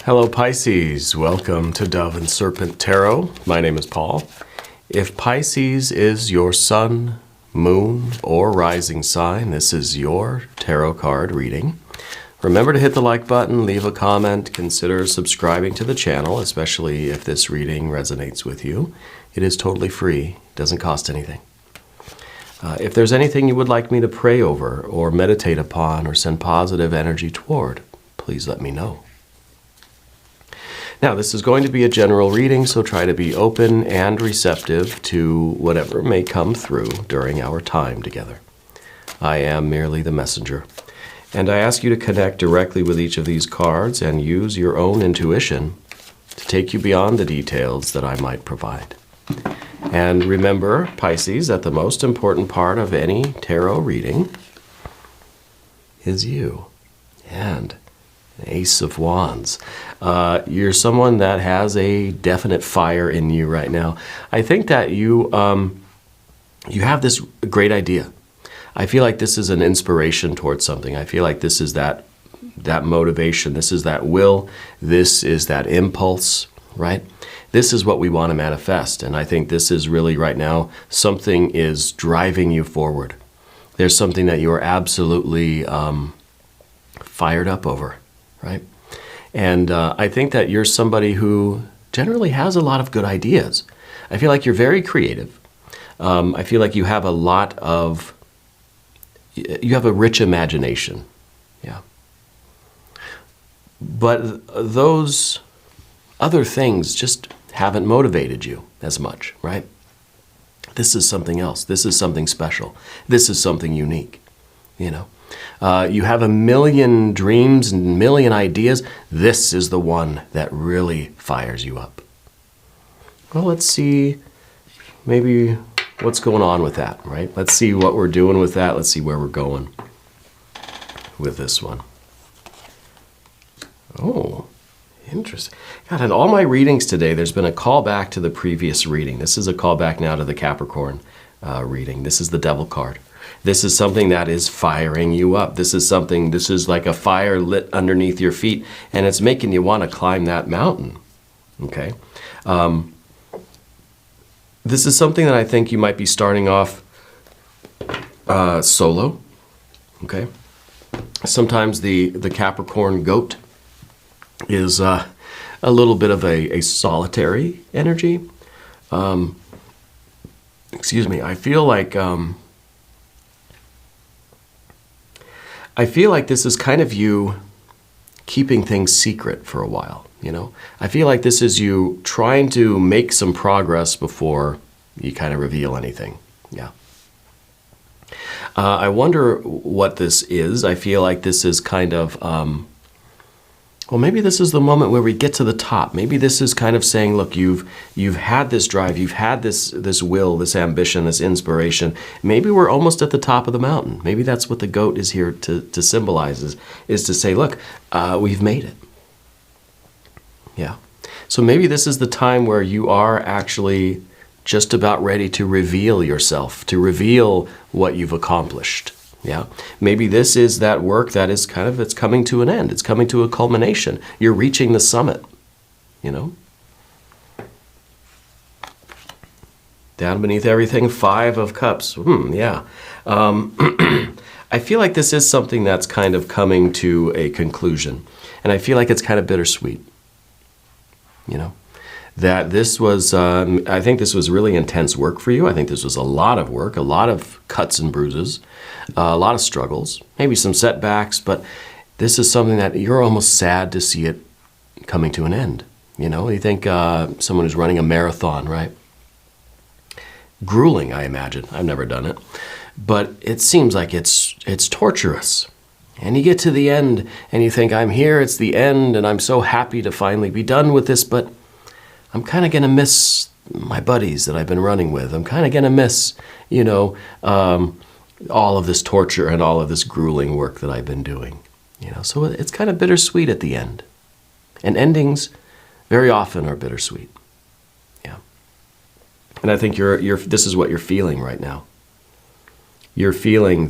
Hello Pisces, welcome to Dove and Serpent Tarot. My name is Paul. If Pisces is your sun, moon, or rising sign, this is your tarot card reading. Remember to hit the like button, leave a comment, consider subscribing to the channel, especially if this reading resonates with you. It is totally free, doesn't cost anything. If there's anything you would like me to pray over or meditate upon or send positive energy toward, please let me know. Now, this is going to be a general reading, so try to be open and receptive to whatever may come through during our time together. I am merely the messenger, and I ask you to connect directly with each of these cards and use your own intuition to take you beyond the details that I might provide. And remember, Pisces, that the most important part of any tarot reading is you. And Ace of Wands. You're someone that has a definite fire in you right now. I think that you have this great idea. I feel like this is an inspiration towards something. I feel like this is that motivation. This is that will. This is that impulse, right? This is what we want to manifest. And I think this is really right now, something is driving you forward. There's something that you're absolutely fired up over. Right? And I think that you're somebody who generally has a lot of good ideas. I feel like you're very creative. I feel like you have you have a rich imagination. Yeah. But those other things just haven't motivated you as much, right? This is something else. This is something special. This is something unique, you know? You have a million dreams and a million ideas. This is the one that really fires you up. Well, let's see maybe what's going on with that, right? Let's see what we're doing with that. Let's see where we're going with this one. Oh, interesting. God, in all my readings today, there's been a callback to the previous reading. This is a callback now to the Capricorn reading. This is the Devil card. This is something that is firing you up. This is like a fire lit underneath your feet, and it's making you want to climb that mountain, okay? This is something that I think you might be starting off solo, okay? Sometimes the Capricorn goat is a little bit of a solitary energy. Excuse me, I feel like this is kind of you keeping things secret for a while, you know? I feel like this is you trying to make some progress before you kind of reveal anything, yeah. I wonder what this is. I feel like this is kind of, well, maybe this is the moment where we get to the top. Maybe this is kind of saying, look, you've had this drive, you've had this will, this ambition, this inspiration. Maybe we're almost at the top of the mountain. Maybe that's what the goat is here to symbolize, is to say, look, we've made it. Yeah. So maybe this is the time where you are actually just about ready to reveal yourself, to reveal what you've accomplished. Yeah, maybe this is that work that is it's coming to an end. It's coming to a culmination. You're reaching the summit, you know? Down beneath everything, 5 of Cups. Yeah. I feel like this is something that's kind of coming to a conclusion. And I feel like it's kind of bittersweet, you know? That this was, I think this was really intense work for you. I think this was a lot of work, a lot of cuts and bruises, a lot of struggles, maybe some setbacks, but this is something that you're almost sad to see it coming to an end. You know, you think someone who's running a marathon, right? Grueling, I imagine. I've never done it. But it seems like it's torturous. And you get to the end and you think, I'm here, it's the end, and I'm so happy to finally be done with this, but I'm kind of going to miss my buddies that I've been running with. I'm kind of going to miss, you know, all of this torture and all of this grueling work that I've been doing. You know, so it's kind of bittersweet at the end. And endings very often are bittersweet. Yeah. And I think this is what you're feeling right now. You're feeling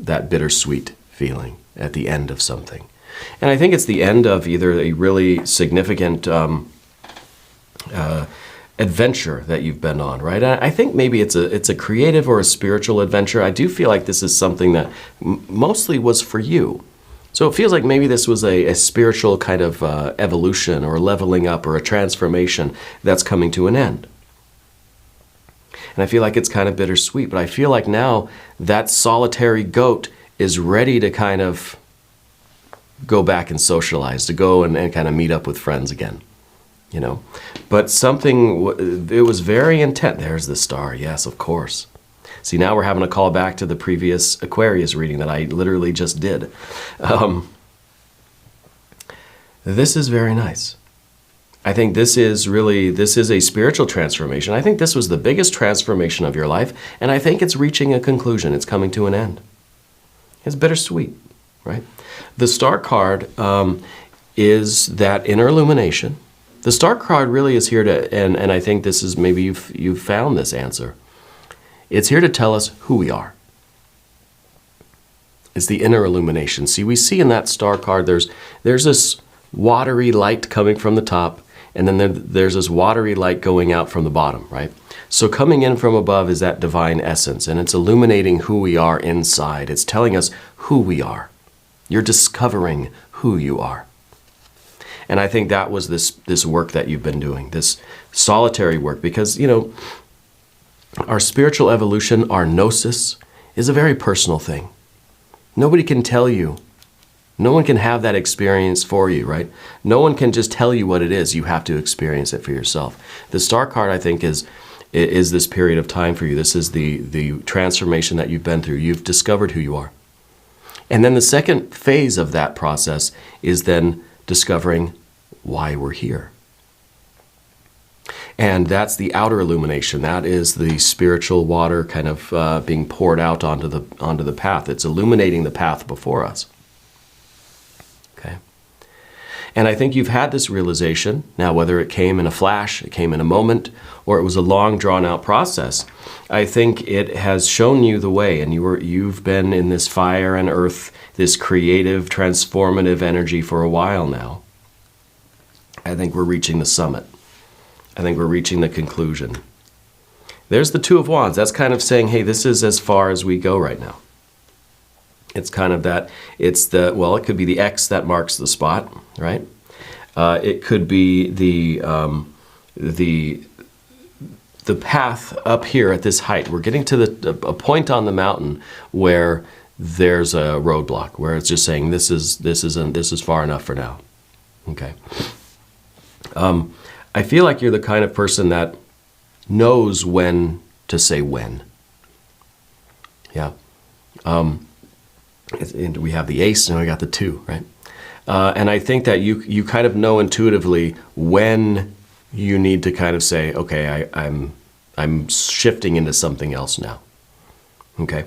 that bittersweet feeling at the end of something. And I think it's the end of either a really significant adventure that you've been on, right? I think maybe it's a creative or a spiritual adventure. I do feel like this is something that mostly was for you. So it feels like maybe this was a spiritual kind of evolution or leveling up or a transformation that's coming to an end. And I feel like it's kind of bittersweet, but I feel like now that solitary goat is ready to kind of go back and socialize, to go and kind of meet up with friends again. You know, but something, it was very intent. There's the star. Yes, of course. See, now we're having a call back to the previous Aquarius reading that I literally just did. This is very nice. I think this is a spiritual transformation. I think this was the biggest transformation of your life, and I think it's reaching a conclusion. It's coming to an end. It's bittersweet, right? The star card is that inner illumination. The star card really is here to, and I think this is, maybe you've found this answer. It's here to tell us who we are. It's the inner illumination. See, we see in that star card, there's this watery light coming from the top, and then there's this watery light going out from the bottom, right? So coming in from above is that divine essence, and it's illuminating who we are inside. It's telling us who we are. You're discovering who you are. And I think that was this work that you've been doing, this solitary work, because, you know, our spiritual evolution, our gnosis, is a very personal thing. Nobody can tell you. No one can have that experience for you, right? No one can just tell you what it is. You have to experience it for yourself. The star card, I think, is this period of time for you. This is the transformation that you've been through. You've discovered who you are. And then the second phase of that process is then discovering why we're here. And that's the outer illumination. That is the spiritual water kind of being poured out onto the path. It's illuminating the path before us. Okay. And I think you've had this realization. Now, whether it came in a flash, it came in a moment, or it was a long, drawn-out process, I think it has shown you the way, and you've been in this fire and earth, this creative, transformative energy for a while now. I think we're reaching the summit. I think we're reaching the conclusion. There's the Two of Wands. That's kind of saying, hey, this is as far as we go right now. It's kind of that, it could be the X that marks the spot, right? It could be the path up here at this height. We're getting to a point on the mountain where there's a roadblock, where it's just saying this is far enough for now. Okay. I feel like you're the kind of person that knows when to say when. Yeah. And we have the ace and we got the two, right? And I think that you kind of know intuitively when you need to kind of say, okay, I'm shifting into something else now. Okay.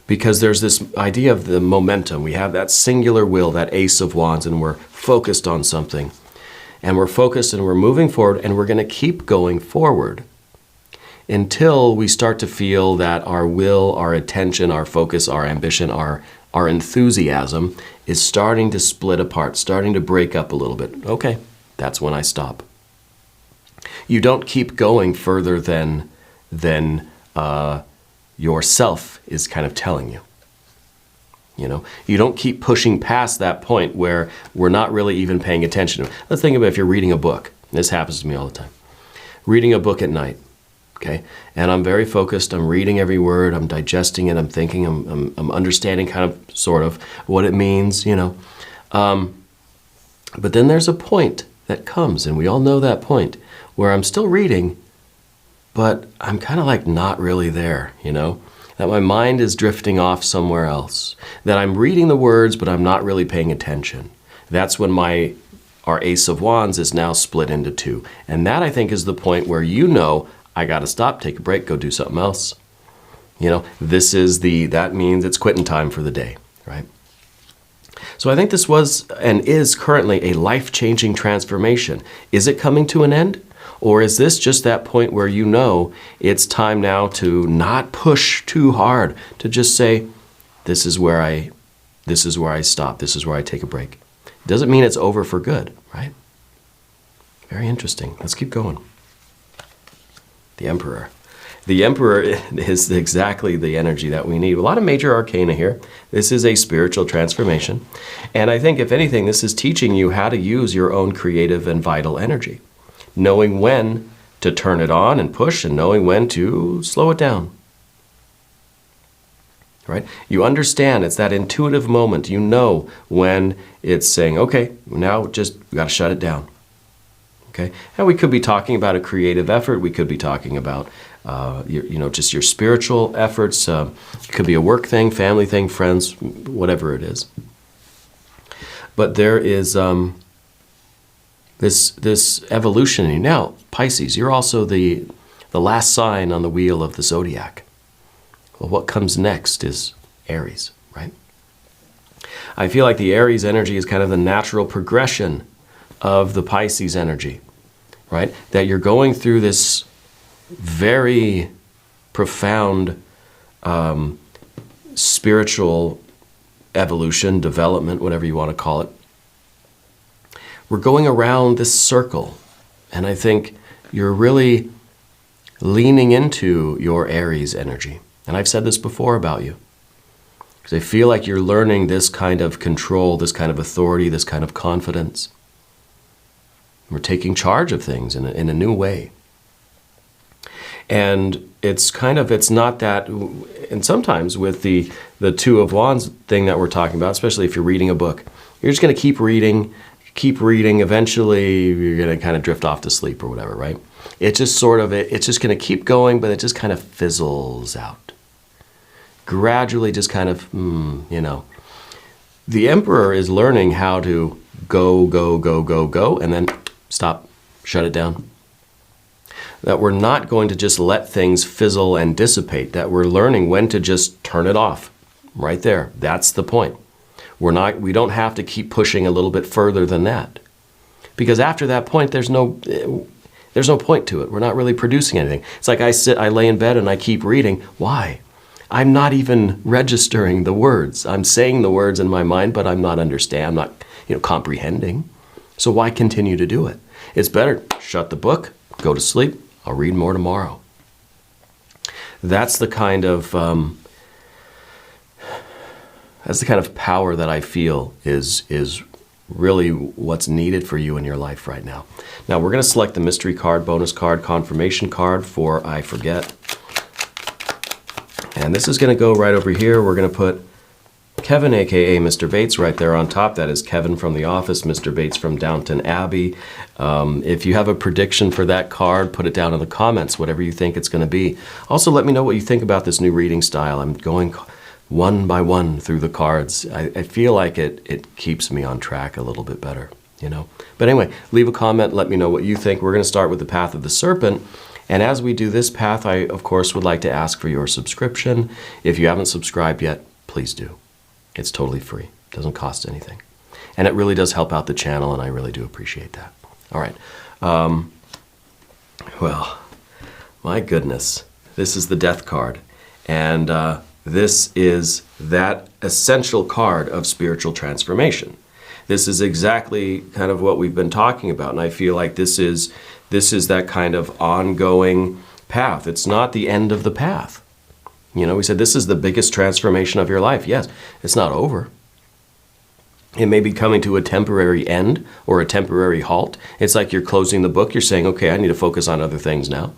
Because there's this idea of the momentum. We have that singular will, that ace of wands, and we're focused on something. And we're focused and we're moving forward, and we're going to keep going forward until we start to feel that our will, our attention, our focus, our ambition, our enthusiasm is starting to split apart, starting to break up a little bit. Okay, that's when I stop. You don't keep going further than yourself is kind of telling you. You know, you don't keep pushing past that point where we're not really even paying attention. Let's think about if you're reading a book. This happens to me all the time. Reading a book at night, okay? And I'm very focused. I'm reading every word. I'm digesting it. I'm thinking. I'm understanding kind of, sort of, what it means, you know. But then there's a point that comes, and we all know that point, where I'm still reading, but I'm kind of like not really there, you know. That my mind is drifting off somewhere else. That I'm reading the words, but I'm not really paying attention. That's when our Ace of Wands is now split into two. And that, I think, is the point where you know, I got to stop, take a break, go do something else. You know, that means it's quitting time for the day, right? So I think this was and is currently a life-changing transformation. Is it coming to an end? Or is this just that point where you know it's time now to not push too hard, to just say, this is where I This is where I stop. This is where I take a break. It doesn't mean it's over for good, right? Very interesting. Let's keep going. The Emperor. The Emperor is exactly the energy that we need. A lot of major arcana here. This is a spiritual transformation. And I think, if anything, this is teaching you how to use your own creative and vital energy. Knowing when to turn it on and push, and knowing when to slow it down. Right? You understand, it's that intuitive moment. You know when it's saying, okay, now we got to shut it down. Okay? And we could be talking about a creative effort. We could be talking about just your spiritual efforts. It could be a work thing, family thing, friends, whatever it is. But there is this evolution. Now, Pisces, you're also the last sign on the wheel of the zodiac. Well, what comes next is Aries, right? I feel like the Aries energy is kind of the natural progression of the Pisces energy, right? That you're going through this very profound spiritual evolution, development, whatever you want to call it. We're going around this circle, and I think you're really leaning into your Aries energy. And I've said this before about you, because I feel like you're learning this kind of control, this kind of authority, this kind of confidence. We're taking charge of things in a new way. And it's not that, and sometimes with the Two of Wands thing that we're talking about, especially if you're reading a book, you're just going to keep reading, eventually you're going to kind of drift off to sleep or whatever, right? It's just it's just going to keep going, but it just kind of fizzles out. Gradually just kind of, The Emperor is learning how to go, and then stop, shut it down. That we're not going to just let things fizzle and dissipate, that we're learning when to just turn it off. Right there. That's the point. We don't have to keep pushing a little bit further than that. Because after that point, there's no point to it. We're not really producing anything. It's like I lay in bed and I keep reading. Why? I'm not even registering the words. I'm saying the words in my mind, but I'm not understanding. I'm not, comprehending. So why continue to do it? It's better, shut the book, go to sleep. I'll read more tomorrow. That's the kind of power that I feel is really what's needed for you in your life right now. Now we're going to select the mystery card, bonus card, confirmation card for I Forget. And this is going to go right over here. We're going to put Kevin, a.k.a. Mr. Bates, right there on top. That is Kevin from The Office, Mr. Bates from Downton Abbey. If you have a prediction for that card, put it down in the comments, whatever you think it's going to be. Also, let me know what you think about this new reading style. I'm going one by one through the cards. I feel like it keeps me on track a little bit better, But anyway, leave a comment. Let me know what you think. We're going to start with the Path of the Serpent. And as we do this path, I, of course, would like to ask for your subscription. If you haven't subscribed yet, please do. It's totally free. It doesn't cost anything. And it really does help out the channel, and I really do appreciate that. All right. Well, my goodness. This is the Death card. And this is that essential card of spiritual transformation. This is exactly kind of what we've been talking about. And I feel like this is that kind of ongoing path. It's not the end of the path. We said this is the biggest transformation of your life. Yes, it's not over. It may be coming to a temporary end or a temporary halt. It's like you're closing the book. You're saying, okay, I need to focus on other things now.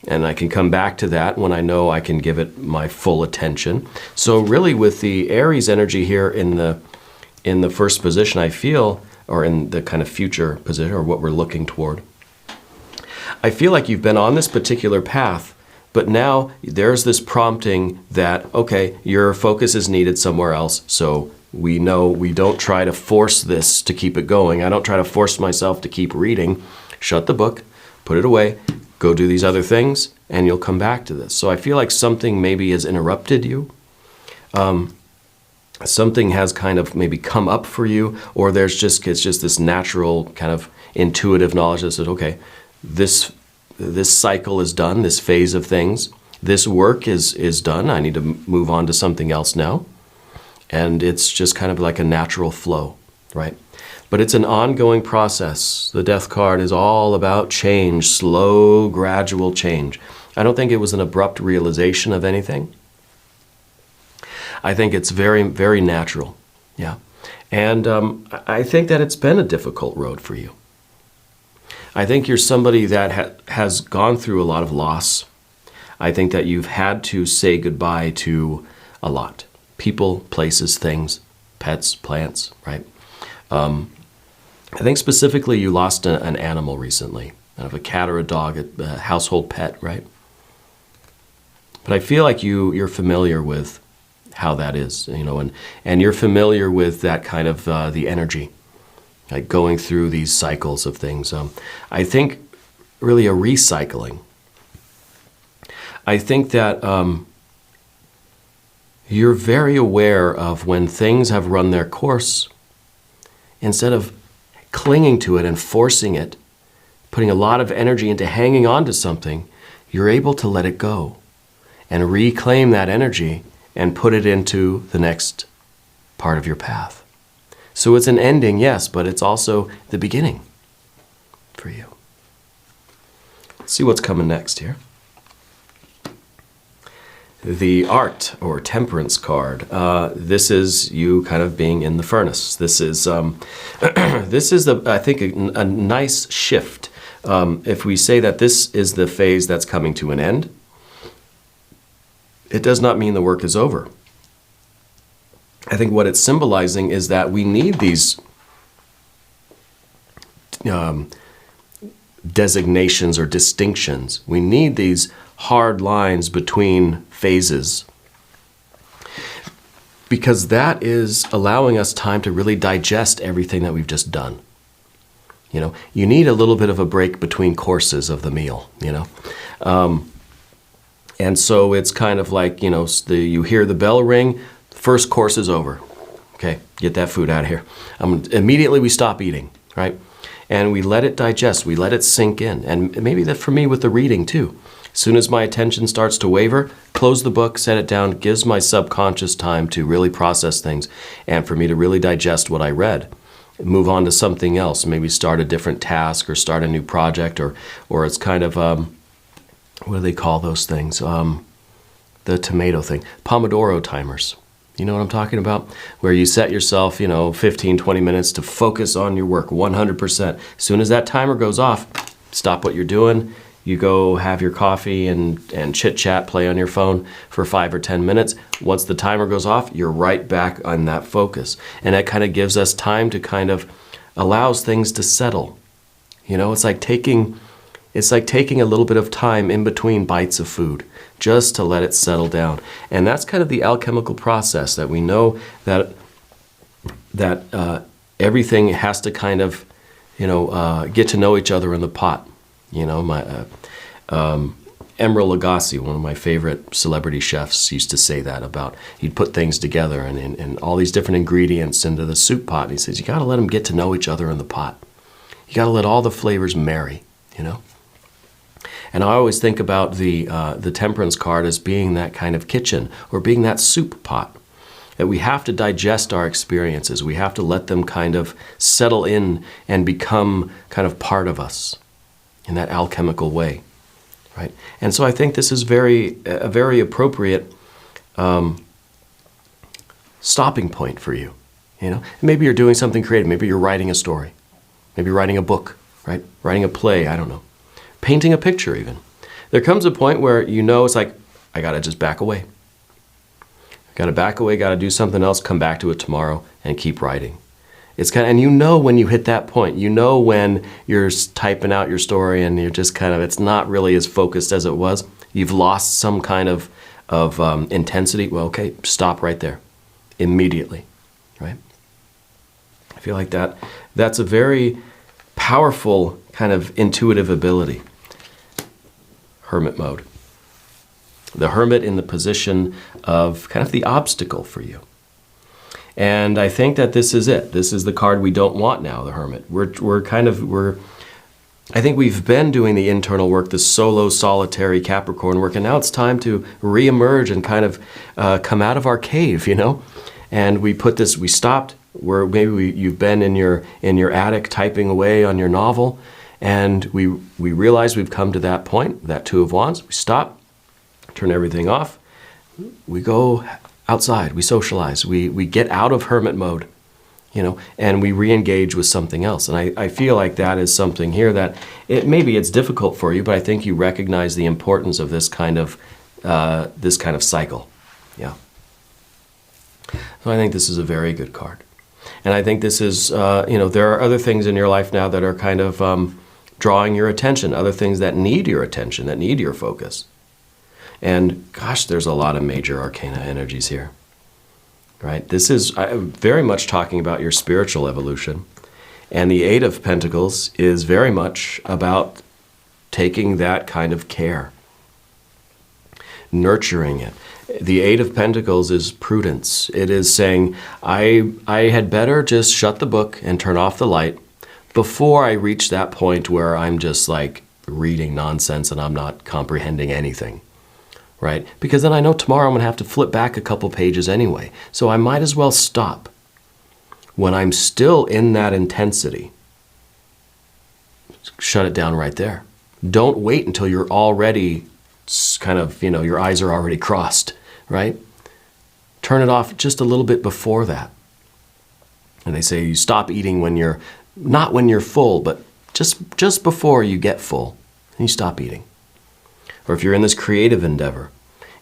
And I can come back to that when I know I can give it my full attention. So really with the Aries energy here in the first position, I feel, or in the kind of future position, or what we're looking toward, I feel like you've been on this particular path, but now there's this prompting that, okay, your focus is needed somewhere else. So we know we don't try to force this to keep it going. I don't try to force myself to keep reading. Shut the book, put it away, go do these other things, and you'll come back to this. So I feel like something maybe has interrupted you. Something has kind of maybe come up for you, or it's just this natural kind of intuitive knowledge that says, okay, this cycle is done, this phase of things, this work is done. I need to move on to something else now. and it's just kind of like a natural flow, right? But it's an ongoing process. The Death card is all about change, slow, gradual change. I don't think it was an abrupt realization of anything. I think it's very, very natural, yeah. And I think that it's been a difficult road for you. I think you're somebody that has gone through a lot of loss. I think that you've had to say goodbye to a lot. People, places, things, pets, plants, right? I think specifically you lost an animal recently, a cat or a dog, a household pet, right? But I feel like you're familiar with how that is, and you're familiar with that kind of the energy, like going through these cycles of things. I think really a recycling. I think that you're very aware of when things have run their course, instead of clinging to it and forcing it, putting a lot of energy into hanging on to something, you're able to let it go and reclaim that energy and put it into the next part of your path. So it's an ending, yes, but it's also the beginning for you. Let's see what's coming next here. The Art or Temperance card. This is you kind of being in the furnace. This is I think a nice shift. If we say that this is the phase that's coming to an end, it does not mean the work is over. I think what it's symbolizing is that we need these designations or distinctions. We need these hard lines between phases, because that is allowing us time to really digest everything that we've just done. You need a little bit of a break between courses of the meal, and so it's kind of like, you hear the bell ring, first course is over. Okay, get that food out of here. Immediately we stop eating, right? And we let it digest, we let it sink in. And maybe that for me with the reading too. As soon as my attention starts to waver, close the book, set it down, gives my subconscious time to really process things and for me to really digest what I read. Move on to something else, maybe start a different task or start a new project, or it's kind of, what do they call those things? The tomato thing, Pomodoro timers. You know what I'm talking about? Where you set yourself, 15, 20 minutes to focus on your work 100%. As soon as that timer goes off, stop what you're doing. You go have your coffee and chit-chat, play on your phone for 5 or 10 minutes. Once the timer goes off, you're right back on that focus. And that kind of gives us time to kind of allows things to settle. It's like taking a little bit of time in between bites of food, just to let it settle down. And that's kind of the alchemical process that we know that everything has to kind of, get to know each other in the pot. My Emeril Lagasse, one of my favorite celebrity chefs, used to say that about, he'd put things together and all these different ingredients into the soup pot. And he says, you got to let them get to know each other in the pot. You got to let all the flavors marry, And I always think about the Temperance card as being that kind of kitchen, or being that soup pot, that we have to digest our experiences. We have to let them kind of settle in and become kind of part of us in that alchemical way, right? And so I think this is a very appropriate stopping point for you. Maybe you're doing something creative. Maybe you're writing a story. Maybe writing a book, right? Writing a play, I don't know. Painting a picture even. There comes a point where it's like, I got to just back away. Got to back away, got to do something else, come back to it tomorrow and keep writing. It's kind of, and when you hit that point, when you're typing out your story and you're just kind of, it's not really as focused as it was. You've lost some kind of intensity. Well, okay, stop right there immediately, right? I feel like that's a very powerful kind of intuitive ability. Hermit mode. The Hermit in the position of kind of the obstacle for you. And I think that this is it. This is the card we don't want now, the Hermit. I think we've been doing the internal work, the solo, solitary Capricorn work, and now it's time to reemerge and kind of come out of our cave, and we stopped where maybe you've been in your attic typing away on your novel, and we realize we've come to that point, that Two of Wands. We stop, turn everything off, we go outside, we socialize, we get out of hermit mode, and we re-engage with something else. And I feel like that is something here that maybe it's difficult for you, but I think you recognize the importance of this kind of cycle. Yeah. So I think this is a very good card. And I think this is, there are other things in your life now that are kind of drawing your attention, other things that need your attention, that need your focus. And gosh, there's a lot of major arcana energies here, right? This is very much talking about your spiritual evolution. And the Eight of Pentacles is very much about taking that kind of care, nurturing it. The Eight of Pentacles is prudence. It is saying, I had better just shut the book and turn off the light before I reach that point where I'm just like reading nonsense and I'm not comprehending anything, right? Because then I know tomorrow I'm going to have to flip back a couple pages anyway. So I might as well stop when I'm still in that intensity. Shut it down right there. Don't wait until you're already kind of, your eyes are already crossed, right? Turn it off just a little bit before that. And they say you stop eating when you're, not when you're full, but just before you get full, and you stop eating. Or if you're in this creative endeavor,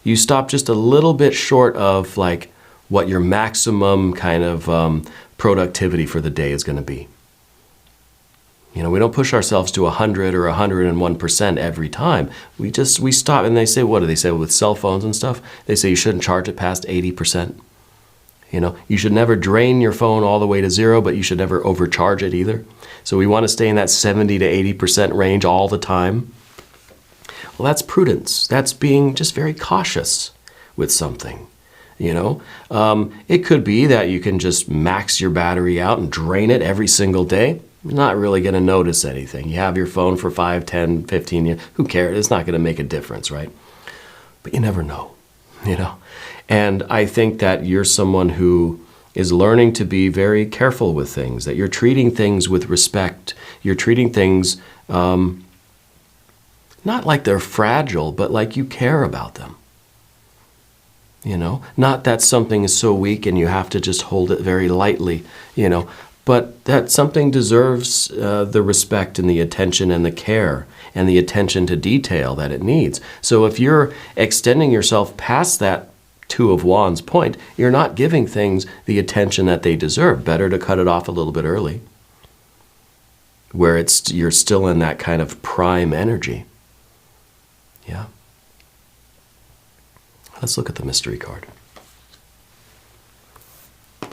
you stop just a little bit short of like what your maximum kind of productivity for the day is going to be. We don't push ourselves to 100 or 101% every time. We stop, and they say, what do they say with cell phones and stuff? They say you shouldn't charge it past 80%. You should never drain your phone all the way to zero, but you should never overcharge it either. So we want to stay in that 70 to 80% range all the time. Well, that's prudence. That's being just very cautious with something. It could be that you can just max your battery out and drain it every single day. You're not really going to notice anything. You have your phone for 5, 10, 15 years. Who cares? It's not going to make a difference, right? But you never know, And I think that you're someone who is learning to be very careful with things, that you're treating things with respect. You're treating things not like they're fragile, but like you care about them. Not that something is so weak and you have to just hold it very lightly, but that something deserves the respect and the attention and the care and the attention to detail that it needs. So if you're extending yourself past that Two of Wands point, you're not giving things the attention that they deserve. Better to cut it off a little bit early, where you're still in that kind of prime energy. Yeah. Let's look at the mystery card. And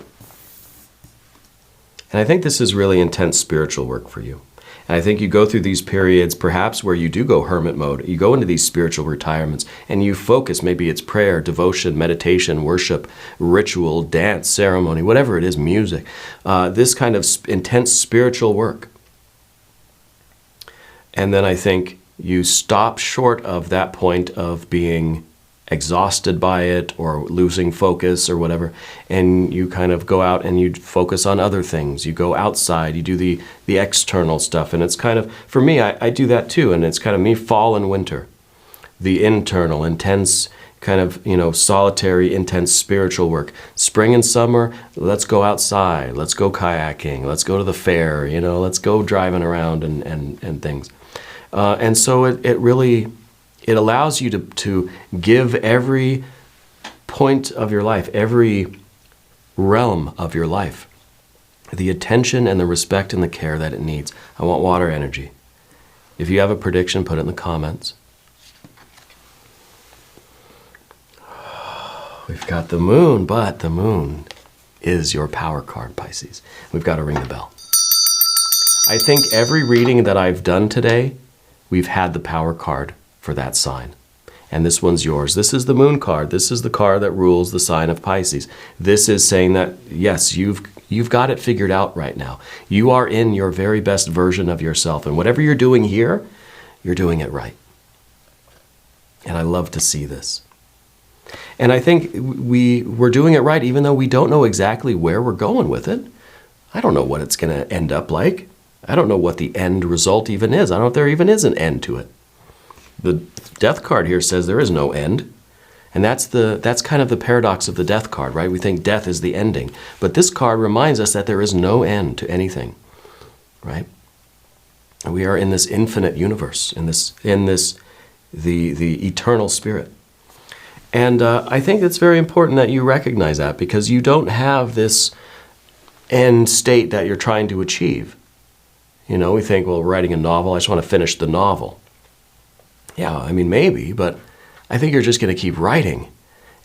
I think this is really intense spiritual work for you. And I think you go through these periods perhaps where you do go hermit mode. You go into these spiritual retirements and you focus. Maybe it's prayer, devotion, meditation, worship, ritual, dance, ceremony, whatever it is, music. This kind of intense spiritual work. And then I think you stop short of that point of being exhausted by it or losing focus or whatever, and you kind of go out and you focus on other things. You go outside, you do the external stuff, and it's kind of, for me, I do that too, and it's kind of me, fall and winter. The internal, intense, kind of, solitary, intense spiritual work. Spring and summer, let's go outside, let's go kayaking, let's go to the fair, let's go driving around and things. And so it really, it allows you to give every point of your life, every realm of your life, the attention and the respect and the care that it needs. I want water energy. If you have a prediction, put it in the comments. We've got the moon, but the moon is your power card, Pisces. We've got to ring the bell. I think every reading that I've done today, we've had the power card for that sign. And this one's yours. This is the moon card. This is the card that rules the sign of Pisces. This is saying that, yes, you've got it figured out right now. You are in your very best version of yourself. And whatever you're doing here, you're doing it right. And I love to see this. And I think we're doing it right, even though we don't know exactly where we're going with it. I don't know what it's going to end up like. I don't know what the end result even is. I don't know if there even is an end to it. The death card here says there is no end. And that's kind of the paradox of the death card, right? We think death is the ending. But this card reminds us that there is no end to anything, right? We are in this infinite universe, in the eternal spirit. And I think it's very important that you recognize that, because you don't have this end state that you're trying to achieve. You know, we think, well, writing a novel, I just want to finish the novel. Yeah, I mean, maybe, but I think you're just going to keep writing.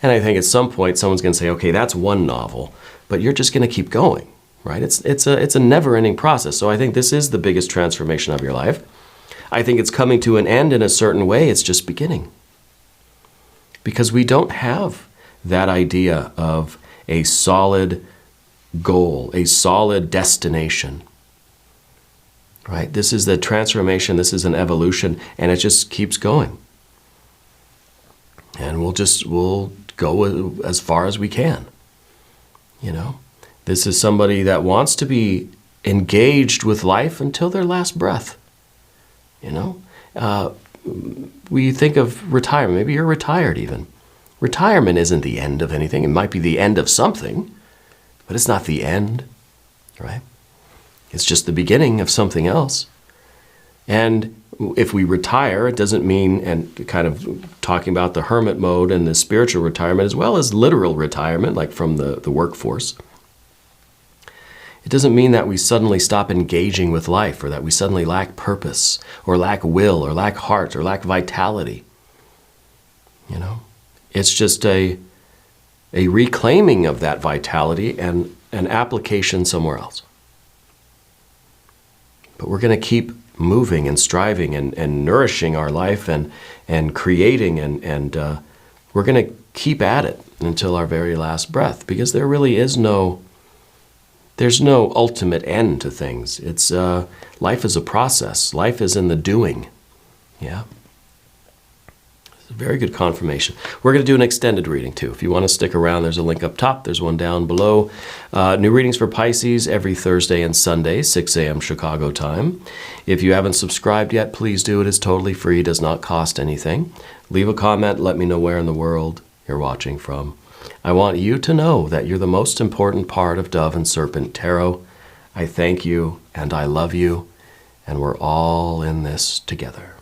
And I think at some point someone's going to say, okay, that's one novel, but you're just going to keep going, right? It's a never-ending process. So I think this is the biggest transformation of your life. I think it's coming to an end in a certain way. It's just beginning. Because we don't have that idea of a solid goal, a solid destination. Right? This is the transformation, this is an evolution, and it just keeps going. And we'll go as far as we can. You know? This is somebody that wants to be engaged with life until their last breath. You know? We think of retirement. Maybe you're retired even. Retirement isn't the end of anything. It might be the end of something, but it's not the end, right? It's just the beginning of something else. And if we retire, it doesn't mean, and kind of talking about the hermit mode and the spiritual retirement as well as literal retirement, like from the workforce. It doesn't mean that we suddenly stop engaging with life, or that we suddenly lack purpose, or lack will, or lack heart, or lack vitality. You know? It's just a reclaiming of that vitality and an application somewhere else. But we're going to keep moving and striving and nourishing our life and creating, and we're going to keep at it until our very last breath, because there really is there's no ultimate end to things. It's life is a process. Life is in the doing. Yeah. It's a very good confirmation. We're going to do an extended reading too. If you want to stick around, there's a link up top. There's one down below. New readings for Pisces every Thursday and Sunday, 6 a.m. Chicago time. If you haven't subscribed yet, please do. It is totally free. It does not cost anything. Leave a comment. Let me know where in the world you're watching from. I want you to know that you're the most important part of Dove and Serpent Tarot. I thank you and I love you, and we're all in this together.